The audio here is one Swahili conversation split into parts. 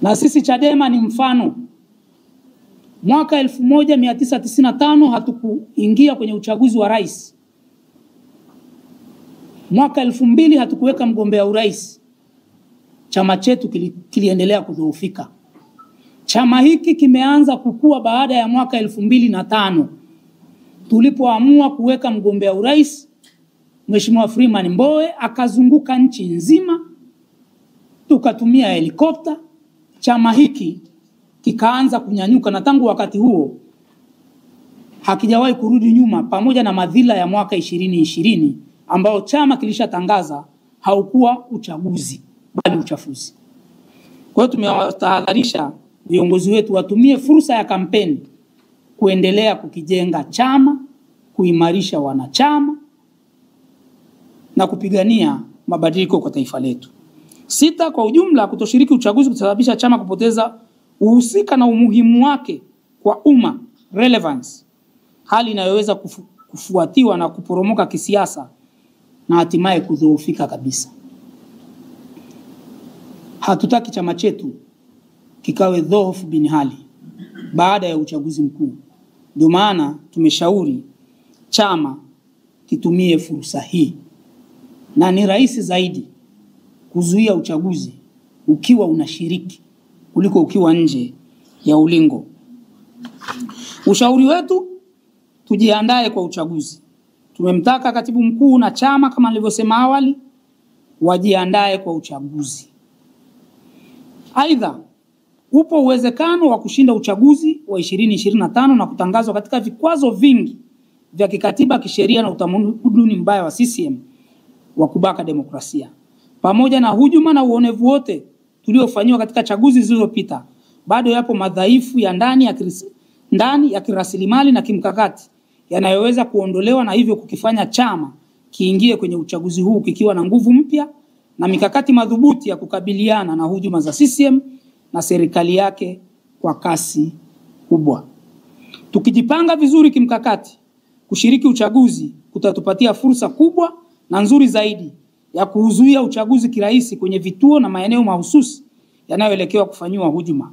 Na sisi Chadema ni mfano. Mwaka 1995 hatukuingia kwenye uchaguzi wa rais. Mwaka 2000 hatukuweka mgombea urais. Chama chetu kiliendelea kudhoofika. Chama hiki kimeanza kukua baada ya mwaka 2005. Tulipoamua kuweka mgombea urais, Mheshimiwa Freeman Mbowe akazunguka nchi nzima, tukatumia helikopta, chama hiki kikaanza kunyanyuka, na tangu wakati huo hakijawahi kurudi nyuma, pamoja na madhila ya mwaka 2020 ambao chama kilishatangaza haukuwa uchaguzi bali uchafuzi. Kwa hiyo tumewatahadharisha viongozi wetu watumie fursa ya kampeni kuendelea kukijenga chama, kuimarisha wanachama na kupigania mabadiliko kwa taifa letu. 6, kwa ujumla, kutoshiriki uchaguzi kutasababisha chama kupoteza uhusika na umuhimu wake kwa umma, relevance, hali inayoweza kufuatiwa na kuporomoka kisiasa na hatimaye kudhoofika kabisa. Hatutaki chama chetu kikawe dhoofu bin hali baada ya uchaguzi mkuu. Ndio maana tumeshauri chama kitumie fursa hii, na ni rahisi zaidi kuzuia uchaguzi ukiwa unashiriki kuliko ukiwa nje ya ulingo. Ushauri wetu, tujiandae kwa uchaguzi. Tumemtaka katibu mkuu na chama kama nilivyosema awali wajiandae kwa uchaguzi. Aidha, upo uwezekano wa kushinda uchaguzi wa 2025 na kutangazwa katika vikwazo vingi vya kikatiba, kisheria na utamaduni mbaya wa CCM wa kubaka demokrasia. Pamoja na hujuma na uonevu wote tuliofanywa katika chaguzi zilizopita, bado yapo madhaifu ya ndani ya kirasilimali na kimkakati yanayoweza kuondolewa, na hivyo kukifanya chama kiingie kwenye uchaguzi huu kikiwa na nguvu mpya na mikakati madhubuti ya kukabiliana na hujuma za CCM na serikali yake kwa kasi kubwa. Tukijipanga vizuri kimkakati, kushiriki uchaguzi kutatupatia fursa kubwa na nzuri zaidi ya kuzuia uchaguzi kirahisi kwenye vituo na maeneo mahususi yanayoelekewa kufanywa hujuma.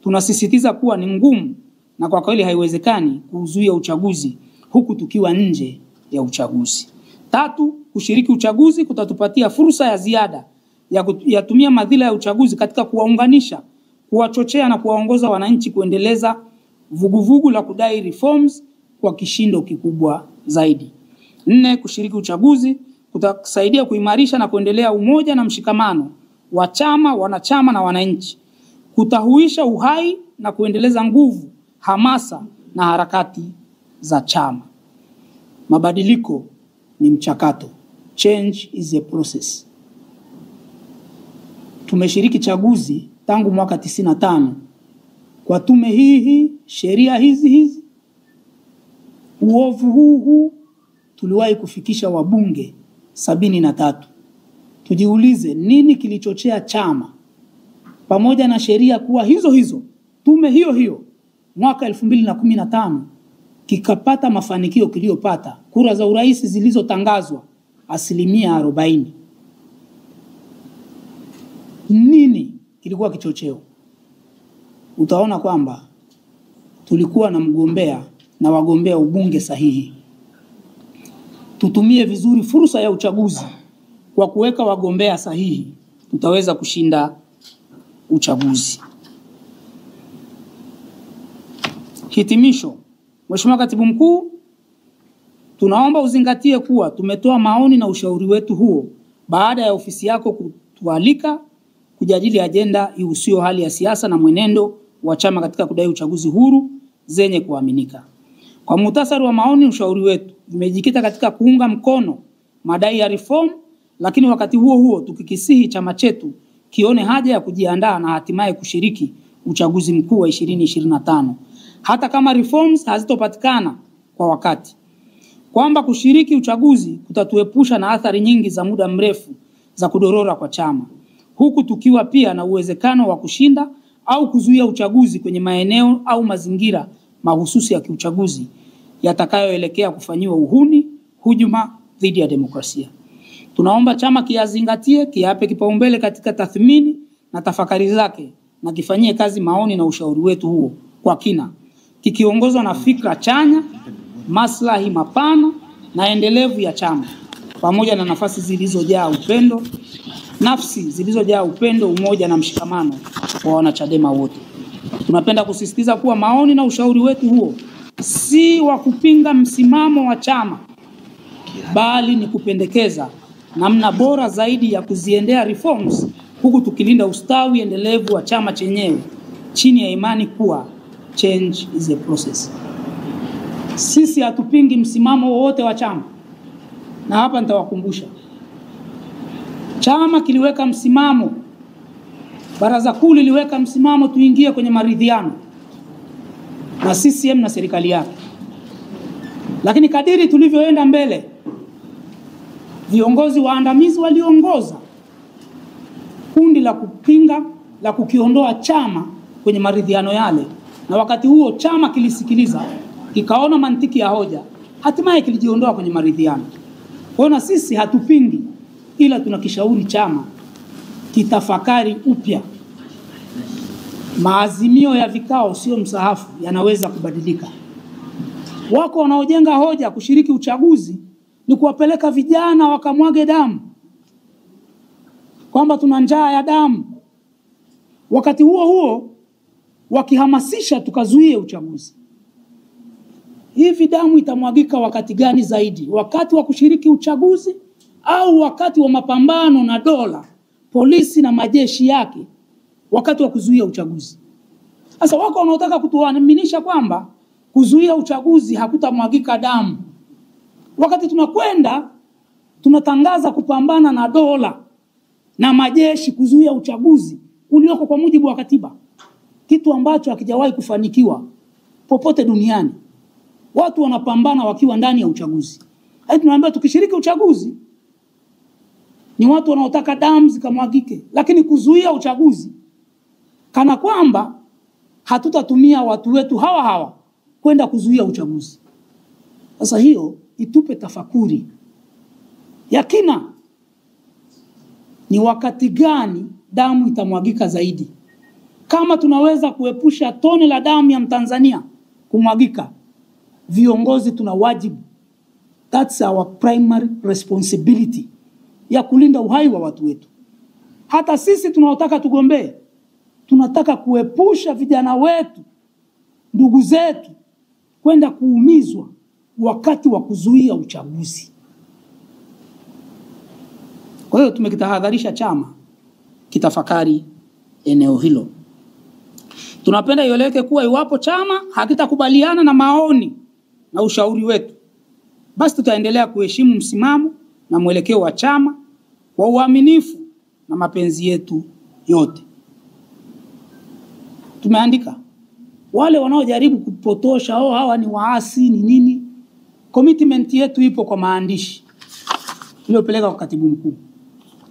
Tunasisitiza kuwa ni ngumu na kwa kweli haiwezekani kuzuia uchaguzi huku tukiwa nje ya uchaguzi. 3, kushiriki uchaguzi kutatupatia fursa ya ziada ya kutumia madhila ya uchaguzi katika kuwaunganisha, kuwachochea na kuwaongoza wananchi kuendeleza vuguvugu la kudai reforms kwa kishindo kikubwa zaidi. 4, kushiriki uchaguzi kutasaidia kuimarisha na kuendelea umoja na mshikamano wa chama, wanachama na wananchi, kutahuisha uhai na kuendeleza nguvu, hamasa na harakati za chama. Mabadiliko ni mchakato. Change is a process. Tumeshiriki chaguzi tangu mwaka 95 kwa tume hii, sheria hizi, uovu huu tuliwahi kufikisha wabunge 73. Tujiulize nini kilichochea chama pamoja na sheria kuwa hizo, tume hiyo mwaka 2015 kikapata mafanikio kiliyopata, kura za urais zilizotangazwa 40%. Nini kilikuwa kichocheo? Utaona kwamba tulikuwa na mgombea na wagombea ubunge sahihi. Tutumie vizuri fursa ya uchaguzi kwa kuweka wagombea sahihi, tutaweza kushinda uchaguzi. Hitimisho. Mheshimiwa Katibu Mkuu, tunaomba uzingatie kuwa tumetoa maoni na ushauri wetu huo baada ya ofisi yako kutualika kujadili ajenda ihusuyo hali ya siasa na mwenendo wa chama katika kudai uchaguzi huru zenye kuaminika. Kwa muhtasari wa maoni, ushauri wetu umejikita katika kuunga mkono madai ya reform, lakini wakati huo tukikisihi chama chetu kione haja ya kujiandaa na hatimaye kushiriki uchaguzi mkuu wa 2025 hata kama reforms hazitopatikana kwa wakati, kwamba kushiriki uchaguzi kutatuepusha na athari nyingi za muda mrefu za kudorora kwa chama, huku tukiwa pia na uwezekano wa kushinda au kuzuia uchaguzi kwenye maeneo au mazingira mahususi ya kiuchaguzi yatakayoelekea kufanyiwa uhuni, hujuma dhidi ya demokrasia. Tunaomba chama kiyazingatie, kiyape kipaumbele katika tathmini na tafakari zake na kifanyie kazi maoni na ushauri wetu huo kwa kina, kikiongozwa na fikra chanya, maslahi mapana na endelevu ya chama, pamoja na nafsi zilizojaa upendo, umoja na mshikamano kwa wanachadema wote. Tunapenda kusisitiza kuwa maoni na ushauri wetu huo si wa kupinga msimamo wa chama, bali ni kupendekeza namna bora zaidi ya kuziendea reforms, huku tukilinda ustawi endelevu wa chama chenyewe chini ya imani kuwa change is a process. Sisi hatupingi msimamo wowote wa chama, na hapa nitawakumbusha. Chama kiliweka msimamo, baraza kuu liliweka msimamo tuingie kwenye maridhiano na CCM na serikali yake. Lakini kadiri tulivyoenda mbele, viongozi waandamizi waliongoza kundi la kupinga, la kukiondoa chama kwenye maridhiano yale, na wakati huo chama kilisikiliza, kikaona mantiki ya hoja, hatimaye kilijiondoa kwenye maridhiano. Kwa hiyo sisi hatupingi, ila tunakishauri chama kitafakari upya. Maazimio ya vikao sio msahafu, yanaweza kubadilika. Wako wanaojenga hoja kushiriki uchaguzi ni kuwapeleka vijana wakamwage damu, kwamba tuna njaa ya damu. Wakati huo huo wakihamasisha tukazuie uchaguzi. Hivi damu itamwagika wakati gani zaidi? Wakati wa kushiriki uchaguzi au wakati wa mapambano na dola, polisi na majeshi yake, wakati wa kuzuia uchaguzi? Sasa wako wanaotaka kutuaminisha kwamba kuzuia uchaguzi hakutamwagika damu, wakati tunakwenda tunatangaza kupambana na dola na majeshi kuzuia uchaguzi ulioko kwa mujibu wa katiba, kitu ambacho hakijawahi kufanikiwa popote duniani. Watu wanapambana wakiwa ndani ya uchaguzi. Hadi tunaambia tukishiriki uchaguzi ni watu wanaotaka damu zikamwagike, lakini kuzuia uchaguzi kana kwamba hatutatumia watu wetu hawa kwenda kuzuia uchaguzi. Sasa hiyo itupe tafakuri ya kina. Ni wakati gani damu itamwagika zaidi? Kama tunaweza kuepusha tone la damu ya Mtanzania kumwagika, viongozi tuna wajibu, that's our primary responsibility, ya kulinda uhai wa watu wetu. Hata sisi tunaotaka tugombee, tunataka kuepusha vijana wetu, ndugu zetu, kwenda kuumizwa wakati wa kuzuia uchaguzi. Kwa hiyo tumekitahadharisha chama kitafakari eneo hilo. Tunapenda ieleweke kuwa iwapo chama hakitakubaliana na maoni na ushauri wetu, basi tutaendelea kuheshimu msimamo na mwelekeo wa chama kwa uaminifu na mapenzi yetu yote. Tumeandika wale wanaojaribu kupotosha hawa ni waasi ni nini, commitment yetu ipo kwa maandishi tuliyopeleka kwa katibu mkuu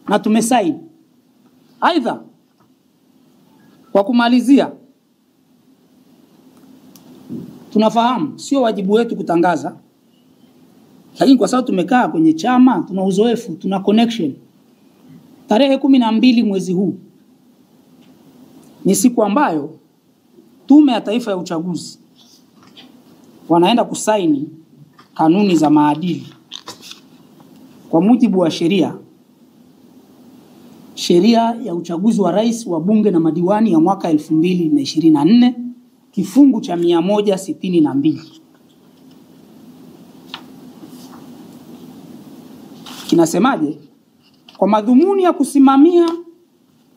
na tumesaini. Aidha, kwa kumalizia, tunafahamu sio wajibu wetu kutangaza, lakini kwa sababu tumekaa kwenye chama, tuna uzoefu, tuna connection. Tarehe 12 mwezi huu ni siku ambayo Tume ya Taifa ya Uchaguzi wanaenda kusaini kanuni za maadili kwa mujibu wa sheria ya uchaguzi wa rais, wa bunge na madiwani ya mwaka 2024 kifungu cha 162. Kinasemaje? Kwa madhumuni ya kusimamia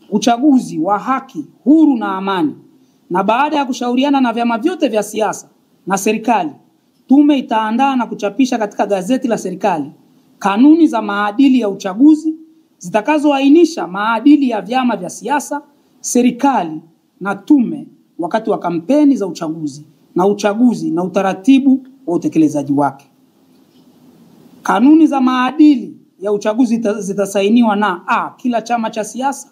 uchaguzi wa haki, huru na amani, na baada ya kushauriana na vyama vyote vya siasa na serikali, tume itaandaa na kuchapisha katika gazeti la serikali kanuni za maadili ya uchaguzi zitakazoainisha maadili ya vyama vya siasa, serikali na tume wakati wa kampeni za uchaguzi na utaratibu wa utekelezaji wake. Kanuni za maadili ya uchaguzi zitasainiwa na a, kila chama cha siasa;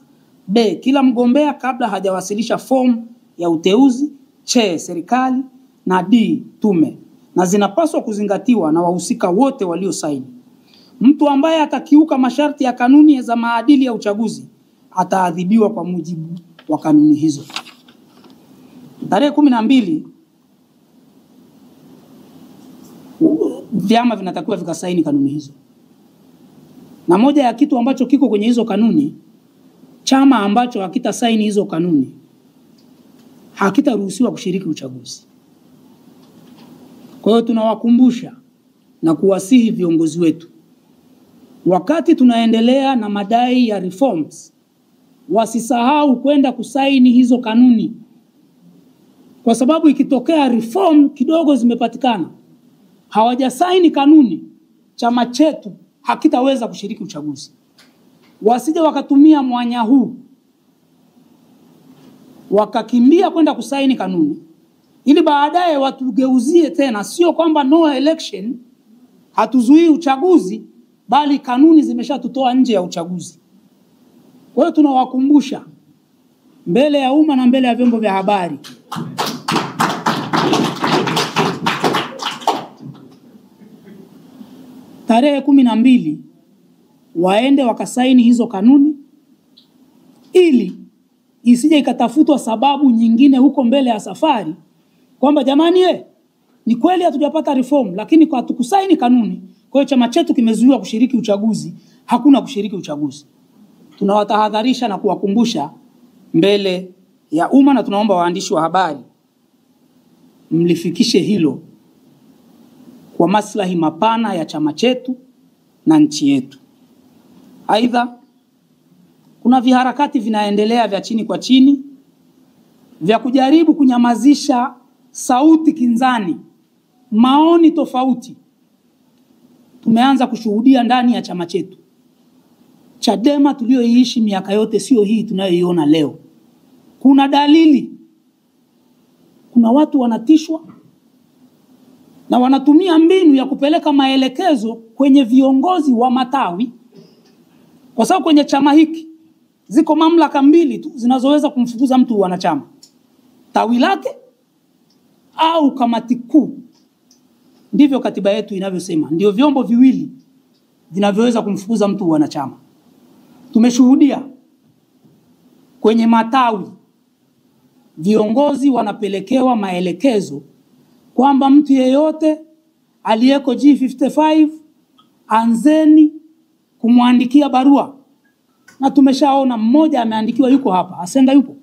b, kila mgombea kabla hajawasilisha fomu ya uteuzi; c, serikali; na d, tume, na zinapaswa kuzingatiwa na wahusika wote waliosaini. Mtu ambaye atakiuka masharti ya kanuni za maadili ya uchaguzi ataadhibiwa kwa mujibu wa kanuni hizo. Tarehe 12 vyama vinatakiwa vikasaini kanuni hizo. Na moja ya kitu ambacho kiko kwenye hizo kanuni, chama ambacho hakitasaini hizo kanuni hakitaruhusiwa kushiriki uchaguzi. Kwa hiyo tunawakumbusha na kuwasihi viongozi wetu, wakati tunaendelea na madai ya reforms, wasisahau kwenda kusaini hizo kanuni, kwa sababu ikitokea reform kidogo zimepatikana, hawajasaini kanuni, chama chetu hakitaweza kushiriki uchaguzi. Wasije wakatumia mwanya huu wakakimbia kwenda kusaini kanuni ili baadaye watugeuzie tena. Sio kwamba no election, hatuzuii uchaguzi, bali kanuni zimeshatutoa nje ya uchaguzi. Kwa hiyo tunawakumbusha mbele ya umma na mbele ya vyombo vya habari, tarehe 12 waende wakasaini hizo kanuni, ili isije ikatafutwa sababu nyingine huko mbele ya safari kwamba jamani, ni kweli hatujapata reform lakini kwa tukusaini kanuni, kwa hiyo chama chetu kimezuiwa kushiriki uchaguzi. Hakuna kushiriki uchaguzi. Tunawatahadharisha na kuwakumbusha mbele ya umma, na tunaomba waandishi wa habari mlifikishe hilo kwa maslahi mapana ya chama chetu na nchi yetu. Aidha, kuna viharakati vinaendelea vya chini kwa chini vya kujaribu kunyamazisha sauti kinzani, maoni tofauti. Tumeanza kushuhudia ndani ya chama chetu. Chadema tuliyoiishi miaka yote sio hii tunayoiona leo. Kuna dalili, kuna watu wanatishwa na wanatumia mbinu ya kupeleka maelekezo kwenye viongozi wa matawi, kwa sababu kwenye chama hiki ziko mamlaka mbili tu zinazoweza kumfukuza mtu wanachama: tawi lake au kamati kuu. Ndivyo katiba yetu inavyosema, ndio vyombo viwili vinavyoweza kumfukuza mtu wanachama. Tumeshuhudia kwenye matawi viongozi wanapelekewa maelekezo kwamba mtu yeyote aliyeko G55 anzeni kumwandikia barua. Na tumeshaona mmoja ameandikiwa, yuko hapa, Asenga yupo,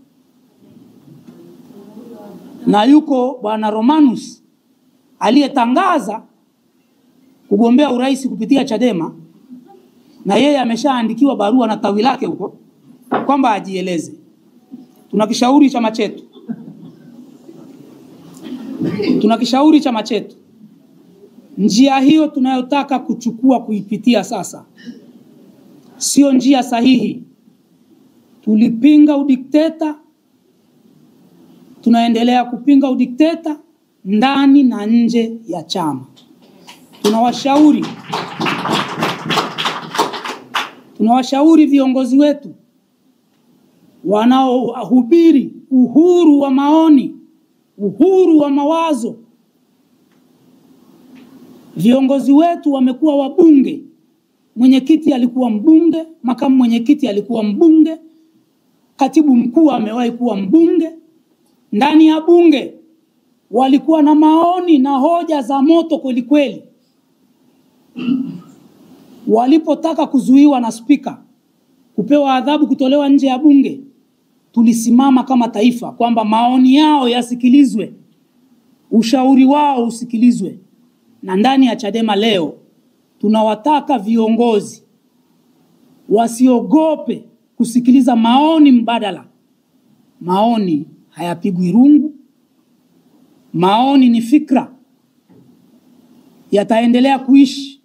na yuko bwana Romanus aliyetangaza kugombea urais kupitia Chadema, na yeye ameshaandikiwa barua na tawi lake huko kwamba ajieleze. Tunakishauri chama chetu njia hiyo tunayotaka kuchukua kuipitia sasa sio njia sahihi. Tulipinga udikteta, tunaendelea kupinga udikteta ndani na nje ya chama. Tunawashauri viongozi wetu wanaohubiri uhuru wa maoni, uhuru wa mawazo. Viongozi wetu wamekuwa wabunge, mwenyekiti alikuwa mbunge, makamu mwenyekiti alikuwa mbunge, katibu mkuu amewahi kuwa mbunge. Ndani ya bunge walikuwa na maoni na hoja za moto kweli kweli. Walipotaka kuzuiwa na spika, kupewa adhabu, kutolewa nje ya bunge, tulisimama kama taifa kwamba maoni yao yasikilizwe, ushauri wao usikilizwe. Na ndani ya Chadema leo tunawataka viongozi wasiogope kusikiliza maoni mbadala. Maoni hayapigwi rungu. Maoni ni fikra, yataendelea kuishi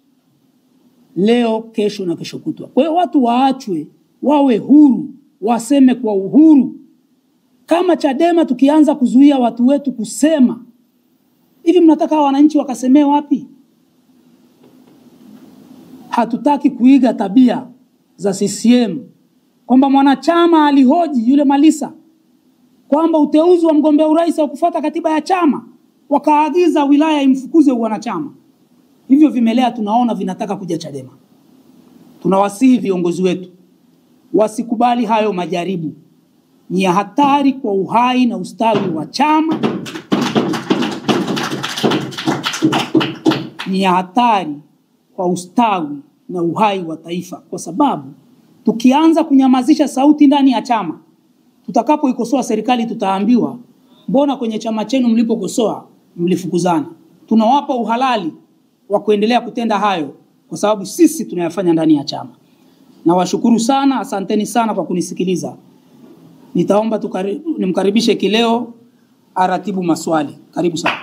leo, kesho na kesho kutwa. Kwa hiyo watu waachwe wawe huru, waseme kwa uhuru. Kama Chadema tukianza kuzuia watu wetu kusema, hivi mnataka wananchi wakasemee wapi? Hatutaki kuiga tabia za CCM kwamba mwanachama alihoji yule Malisa kwamba uteuzi wa mgombea urais au kufuata katiba ya chama, wakaagiza wilaya imfukuze wanachama. Hivyo vimelea tunaona vinataka kuja Chadema. Tunawasihi viongozi wetu wasikubali hayo majaribu. ni ya hatari kwa uhai na ustawi wa chama, ni ya hatari kwa ustawi na uhai wa taifa, kwa sababu tukianza kunyamazisha sauti ndani ya chama, tutakapoikosoa serikali tutaambiwa mbona kwenye chama chenu mlipokosoa mlifukuzana. Tunawapa uhalali wa kuendelea kutenda hayo kwa sababu sisi tunayafanya ndani ya chama. Na washukuru sana, asanteni sana kwa kunisikiliza. Nitaomba nimkaribishe Kileo aratibu maswali. Karibu sana.